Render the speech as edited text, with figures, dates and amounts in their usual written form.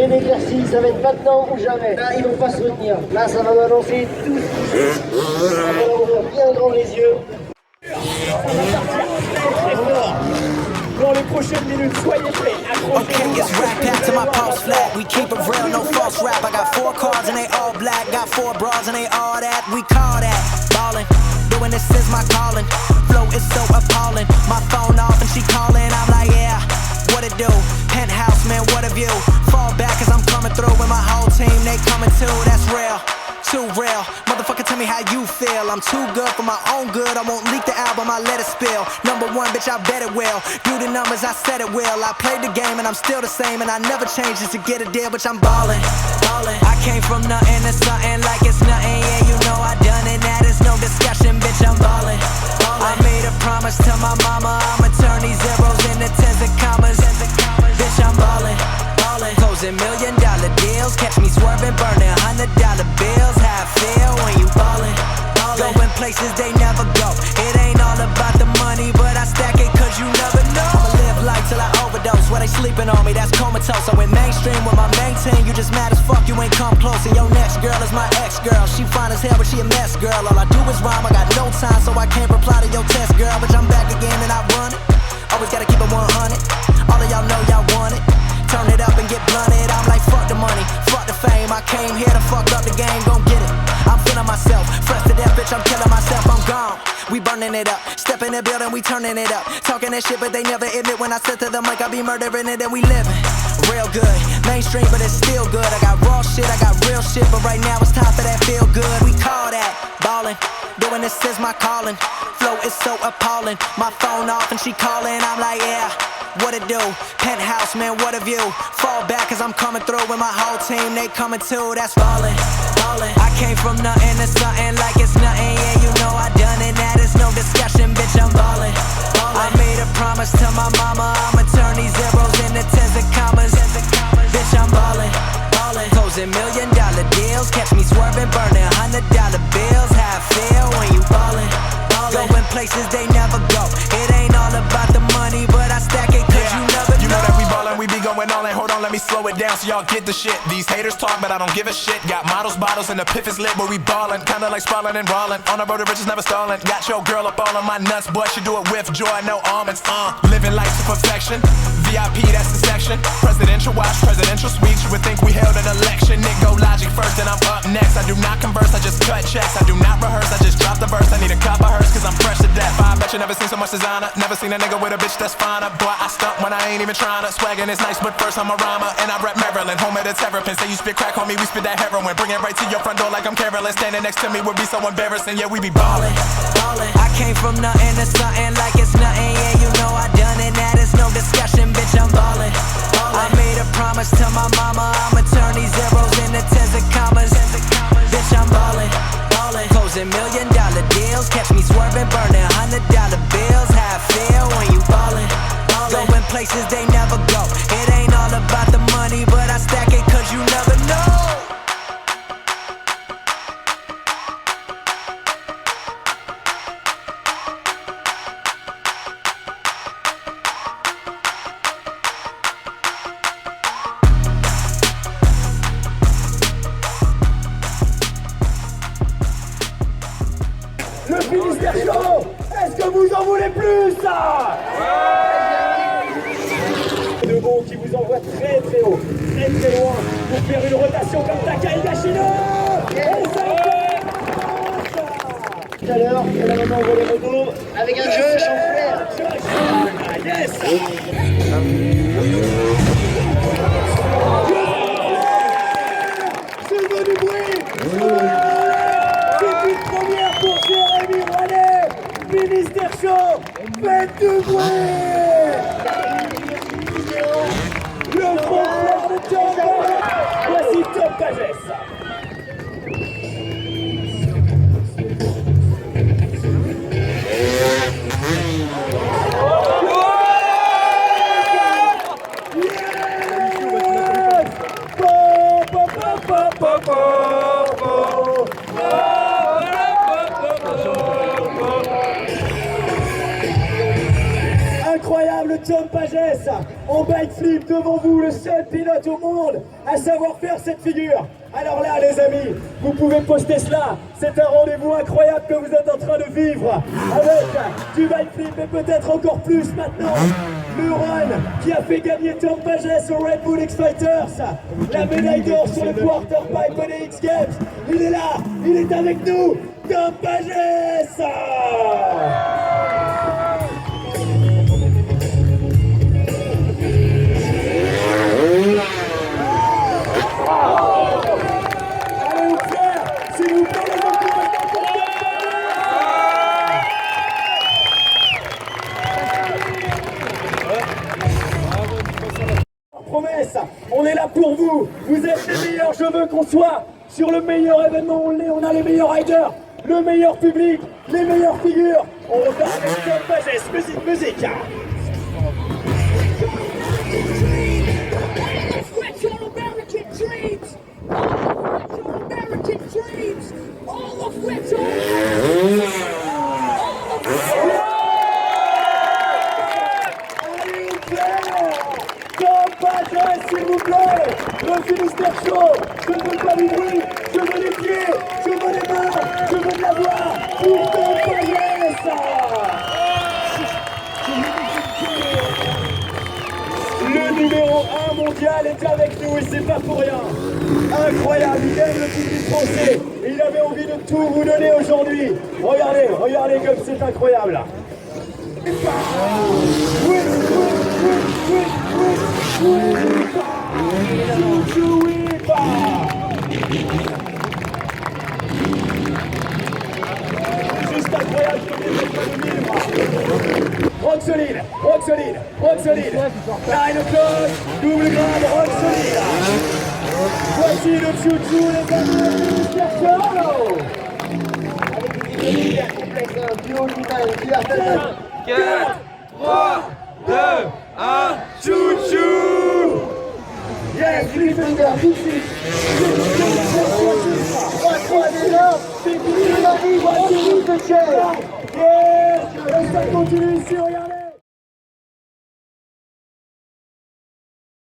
Et l'éclaircie, ça va être maintenant ou jamais. Là, ils vont pas se retenir. Là, ça va balancer tout ce qui se passe. On va ouvrir bien grand les yeux. Ça va partir très fort. Dans les prochaines minutes, soyez prêts. Okay, it's rap back to my pulse flat. We keep it real, no false rap. I got 4 cars and they all black. Got 4 bras and they all that. We call that ballin'. Doing this is my calling. Flow is so appalling. My phone off and she calling. I'm like, yeah, what it do? Penthouse, man, what a view. Fall back cause I'm coming through with my whole team. They coming too, that's real. Too real, motherfucker, tell me how you feel. I'm too good for my own good. I won't leak the album, I let it spill. Number 1, bitch, I bet it will. Do the numbers, I said it will. I played the game and I'm still the same. And I never change just to get a deal, bitch, I'm ballin', ballin'. I came from nothing to something like it's nothing. Yeah, you know I done it, that is no discussion, bitch, I'm ballin', ballin'. I made a promise to my mama, I'ma turn these zeros into tens and commas. Bitch, I'm ballin', ballin'. Closing $1 million deals. Catch me swerving, burning $100 bills. How I feel when you ballin', ballin'. Going places they never go. It ain't all about the money, but I stack it cause you never know. I'ma live life till I overdose. While they sleeping on me, that's comatose. I went mainstream with my main team. You just mad as fuck, you ain't come close. And your next girl is my ex-girl. She fine as hell, but she a mess, girl. All I do is rhyme, I got no time, so I can't reply to your test, girl. But I'm back again and I run it. Always gotta keep it 100. All of y'all know y'all want it. Turn it up and get blunted. I'm like, fuck the money, fuck the fame. I came here to fuck up the game, gon' get it. I'm feeling myself, fresh to death, bitch, I'm killing myself, I'm gone. We burning it up, step in the building, we turning it up. Talking that shit, but they never admit when I said to them like I be murdering it and we living real good. Mainstream, but it's still good. I got raw shit, I got real shit, but right now it's time for that feel good. We call that ballin', doing this is my calling. Flow is so appalling, my phone off and she calling. I'm like, yeah, what it do? Penthouse, man, what a view. Fall back cause I'm coming through with my whole team. They coming too, that's ballin', ballin'. I came from nothing to something like it's nothing. Yeah, you know I done it, that is no discussion, bitch, I'm ballin', ballin'. I made a promise to my mama, I'ma turn these zeros into tens and commas. Bitch, I'm ballin', ballin'. Closing $1 million deals. Catch me swerving, burning $100 bills. How I feel when you ballin', ballin'. Going places they never go. It ain't all about the money, but I stack it cause you never know. You know that we ballin', we be going all in. Hold on, let me slow it down so y'all get the shit. These haters talk, but I don't give a shit. Got models, bottles, and the piff is lit where we ballin'. Kinda like sprawling and brawling. On the road to riches, never stallin'. Got your girl up all on my nuts, boy, she do it with joy, no almonds. Living life to perfection. VIP, that's the section. Presidential watch, presidential suites. You would think we held an election. Nick go logic first, and I'm up next. I do not converse, I just cut checks. I do not rehearse, I just drop the verse. I need a cup of hers, cause I'm fresh to death. I bet you never seen so much designer. Never seen a nigga with a bitch that's finer. Boy, I stunt when I ain't even tryna. Swaggin' is nice, but first I'm a rhymer. And I rep Maryland, home of the terrapin. Say you spit crack, homie, we spit that heroin. Bring it right to your front door like I'm careless. Standing next to me would be so embarrassing. Yeah, we be ballin', ballin'. I came from nothing to something like it's nothing. Yeah, you know I done it, that is no discussion, bitch, I'm ballin', ballin'. I made a promise to my mama, I'ma turn these zeros into tens and commas. Bitch, I'm ballin', ballin'. Closing $1 million deals. Catch me swerving, burning $100 bills. How I feel when you ballin', ballin'. Going places they never go. It ain't all about the money, but I stack it cause you never know. Le Finistère Show, est-ce que vous en voulez plus, ça? De bon qui vous envoie très très haut, très très loin, pour faire une rotation comme Takai Higashino. Et ça Tout à l'heure, elle a maintenant envolé le dos avec un jeu sans flair. Ah, yes. C'est venu bruit. C'est une première pour Jérémy Rouanet. Finistère Show, faites du bruit. Le frère de Tom. Voici Tom Pagès. Incroyable Tom Pagès en bike flip devant vous, le seul pilote au monde à savoir faire cette figure. Alors là les amis, vous pouvez poster cela, c'est un rendez-vous incroyable que vous êtes en train de vivre avec du bike flip et peut-être encore plus maintenant. Le run qui a fait gagner Tom Pagès au Red Bull X Fighters, la médaille d'or sur le quarterpipe des X Games. Il est là, il est avec nous, Tom Pagès. Allez, frère, s'il vous plaît, les encouragements pour Tom Pagès. Promesse, on est là pour vous, vous êtes les meilleurs, je veux qu'on soit sur le meilleur événement, on a les meilleurs riders, le meilleur public, les meilleures figures, on repart avec Tom Pagès, musique. S'il vous plaît, le Finistère Show, je veux pas du bruit, je veux des pieds, je veux des mains, je veux de la voix pour Tom Pagès. Le numéro 1 mondial est avec nous et c'est pas pour rien. Incroyable, il aime le public français, il avait envie de tout vous donner aujourd'hui. Regardez comme c'est incroyable. Juste incroyable comme il est pas de vivre. Rock solide. 9 o'clock, double grade, rock solide. Voici le chouchou, les amis, le Finistère Show. Avec une équipe hyper complexe, un duo lui-même qui a fait 4, 3, 2, 1, chouchou! Yes, Cliffhanger, Dixie. Trois déjà, c'est fini la vie, voici de chair. Yes, et ça continue ici, regardez.